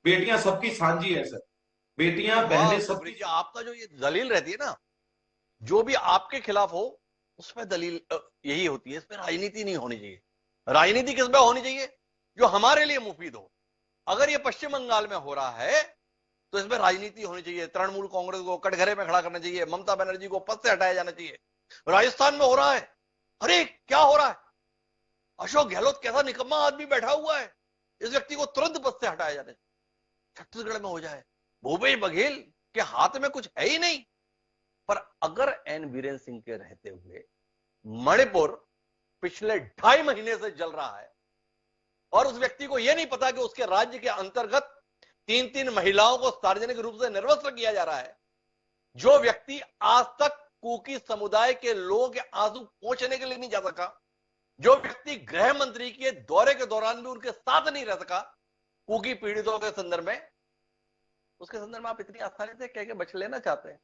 बेटियां सबकी सांझी है सर। बेटियां वाह बहनें सुप्रीत सबकी। जी, आपका जो ये दलील रहती है ना, जो भी आपके खिलाफ हो उसमें दलील यही होती है, इसमें राजनीति नहीं होनी चाहिए। राजनीति किसमें होनी चाहिए? जो हमारे लिए मुफीद हो। अगर ये पश्चिम बंगाल में हो रहा है तो इसमें राजनीति होनी चाहिए। तृणमूल कांग्रेस को कटघरे में खड़ा करना चाहिए, ममता बनर्जी को पद से हटाया जाना चाहिए। राजस्थान में हो रहा है, अरे क्या हो रहा है, अशोक गहलोत कैसा निकम्मा आदमी बैठा हुआ है, इस व्यक्ति को तुरंत पद से हटाया जाना चाहिए। छत्तीसगढ़ में हो जाए, भूपेश बघेल के हाथ में कुछ है ही नहीं। पर अगर एन बीरेन सिंह के रहते हुए मणिपुर पिछले 2.5 महीने से जल रहा है और उस व्यक्ति को यह नहीं पता कि उसके राज्य के अंतर्गत 3-3 महिलाओं को सार्वजनिक रूप से निर्वस्त्र किया जा रहा है, जो व्यक्ति आज तक कुकी समुदाय के लोगों के आंसू पहुंचने के लिए नहीं जा सका, जो व्यक्ति गृह मंत्री के दौरे के दौरान भी उनके साथ नहीं रह सका कुकी पीड़ितों के संदर्भ में, उसके संदर्भ में आप इतनी आसानी से कह के बच लेना चाहते हैं।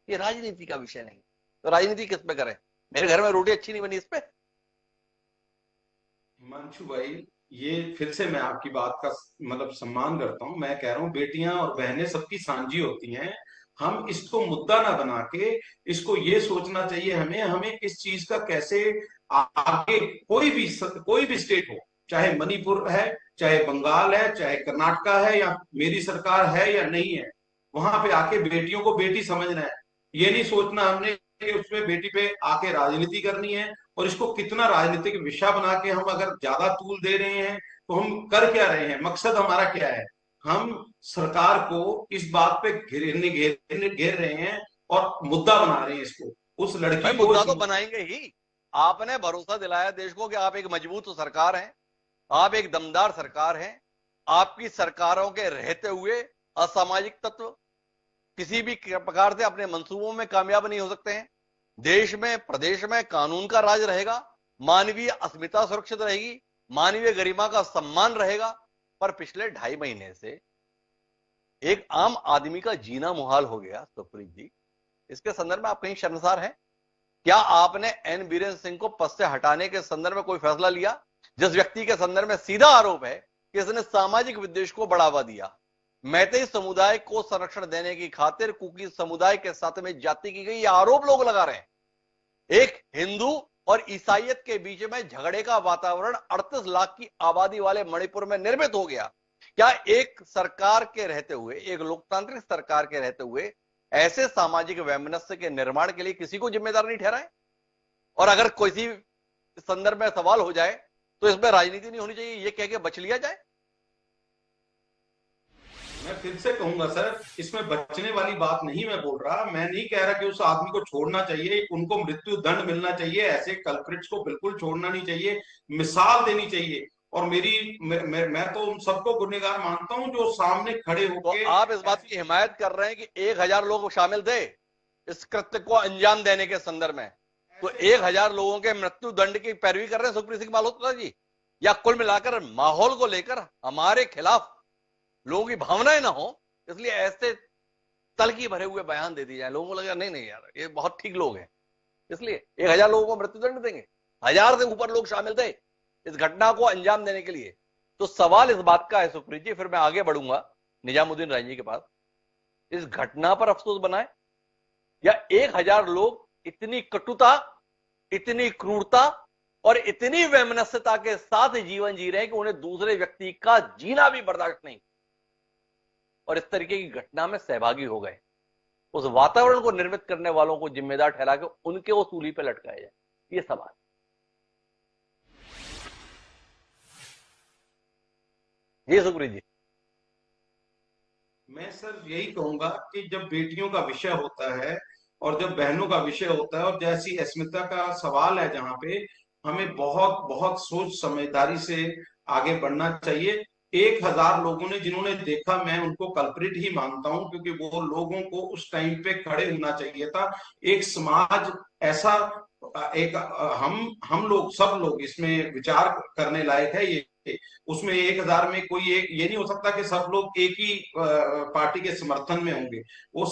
ये राजनीति का विषय नहीं, तो राजनीति किस पे करें? मेरे घर में रोटी अच्छी नहीं बनी इस पे? हिमांशु भाई, ये फिर से मैं आपकी बात का मतलब सम्मान करता हूं। मैं कह रहा हूं बेटियां और बहनें सबकी सांझी होती हैं। हम इसको मुद्दा ना बना के इसको ये सोचना चाहिए हमें हमें इस चीज का कैसे आगे कोई भी स्टेट हो, चाहे मणिपुर है, चाहे बंगाल है, चाहे कर्नाटका है, या मेरी सरकार है या नहीं है, वहां पे आके बेटियों को बेटी समझना है। ये नहीं सोचना हमने कि उसमें बेटी पे आके राजनीति करनी है। और इसको कितना राजनीतिक विषय बना के हम अगर ज्यादा तूल दे रहे हैं तो हम कर क्या रहे हैं, मकसद हमारा क्या है? हम सरकार को इस बात पे घेर रहे हैं और मुद्दा बना रहे हैं इसको, उस भाई लड़की को मुद्दा तो बनाएंगे ही। आपने भरोसा दिलाया देश को कि आप एक मजबूत सरकार हैं, आप एक दमदार सरकार हैं। आपकी सरकारों के रहते हुए असामाजिक तत्व किसी भी प्रकार से अपने मंसूबों में कामयाब नहीं हो सकते हैं। देश में प्रदेश में कानून का राज रहेगा, मानवीय अस्मिता सुरक्षित रहेगी, मानवीय गरिमा का सम्मान रहेगा। पर पिछले 2.5 महीने से एक आम आदमी का जीना मुहाल हो गया सुप्रीत जी। इसके संदर्भ में आप कहीं शर्मसार हैं? क्या आपने एन बीरेन सिंह को पद से हटाने के संदर्भ में कोई फैसला लिया, जिस व्यक्ति के संदर्भ में सीधा आरोप है कि इसने सामाजिक विद्वेष को बढ़ावा दिया, मैतेई समुदाय को संरक्षण देने की खातिर कुकी समुदाय के साथ में जाति की गई, यह आरोप लोग लगा रहे हैं। एक हिंदू और ईसाइयत के बीच में झगड़े का वातावरण 38 लाख की आबादी वाले मणिपुर में निर्मित हो गया। क्या एक सरकार के रहते हुए, एक लोकतांत्रिक सरकार के रहते हुए ऐसे सामाजिक वैमनस्य के निर्माण के लिए किसी को जिम्मेदार नहीं ठहराए? और अगर किसी संदर्भ में सवाल हो जाए तो इसमें राजनीति नहीं होनी चाहिए, ये कह के बच लिया जाए? मैं फिर से कहूंगा सर, इसमें बचने वाली बात नहीं मैं बोल रहा। मैं नहीं कह रहा कि उस आदमी को छोड़ना चाहिए, उनको मृत्यु दंड मिलना चाहिए, ऐसे कल्प्रिट्स को बिल्कुल छोड़ना नहीं चाहिए, मिसाल देनी चाहिए। और मैं तो उन सबको गुनहगार मानता हूं जो सामने खड़े तो होके आप इस बात ऐसी। की हिमायत कर रहे हैं कि 1,000 लोग शामिल थे इस कृत्य को अंजाम देने के संदर्भ में? तो ऐसे 1,000 लोगों के मृत्यु दंड की पैरवी कर रहे हैं सुप्रीत सिंह मल्होत्रा जी? या कुल मिलाकर माहौल को लेकर हमारे खिलाफ लोगों की भावनाएं ना हो, इसलिए ऐसे तलखी भरे हुए बयान दे दिए जाए? लोगों को लगा नहीं नहीं यार ये बहुत ठीक लोग हैं, इसलिए 1,000 लोगों को मृत्युदंड देंगे। 1,000 से ऊपर लोग शामिल थे इस घटना को अंजाम देने के लिए। तो सवाल इस बात का है सुप्रीत जी, फिर मैं आगे बढ़ूंगा निजामुद्दीन राय जी के पास, इस घटना पर अफसोस बनाए या 1,000 लोग इतनी कटुता, इतनी क्रूरता और इतनी वैमनस्यता के साथ जीवन जी रहे हैं कि उन्हें दूसरे व्यक्ति का जीना भी बर्दाश्त नहीं, और इस तरीके की घटना में सहभागी हो गए। उस वातावरण को निर्मित करने वालों को जिम्मेदार ठहरा के उनके वो सूली पे लटकाया जाए, ये सवाल। जी सुप्रीत जी। मैं सर यही कहूंगा कि जब बेटियों का विषय होता है और जब बहनों का विषय होता है और जैसी अस्मिता का सवाल है, जहां पे हमें बहुत बहुत सोच समझदारी से आगे बढ़ना चाहिए। 1,000 लोगों ने जिन्होंने देखा, मैं उनको कल्प्रिट ही मानता हूं, क्योंकि वो लोगों को उस टाइम पे खड़े होना चाहिए था। एक समाज ऐसा, एक हम लोग सब लोग इसमें विचार करने लायक है ये। उसमें 1,000 में कोई एक ये नहीं हो सकता कि सब लोग एक ही पार्टी के समर्थन में होंगे। वो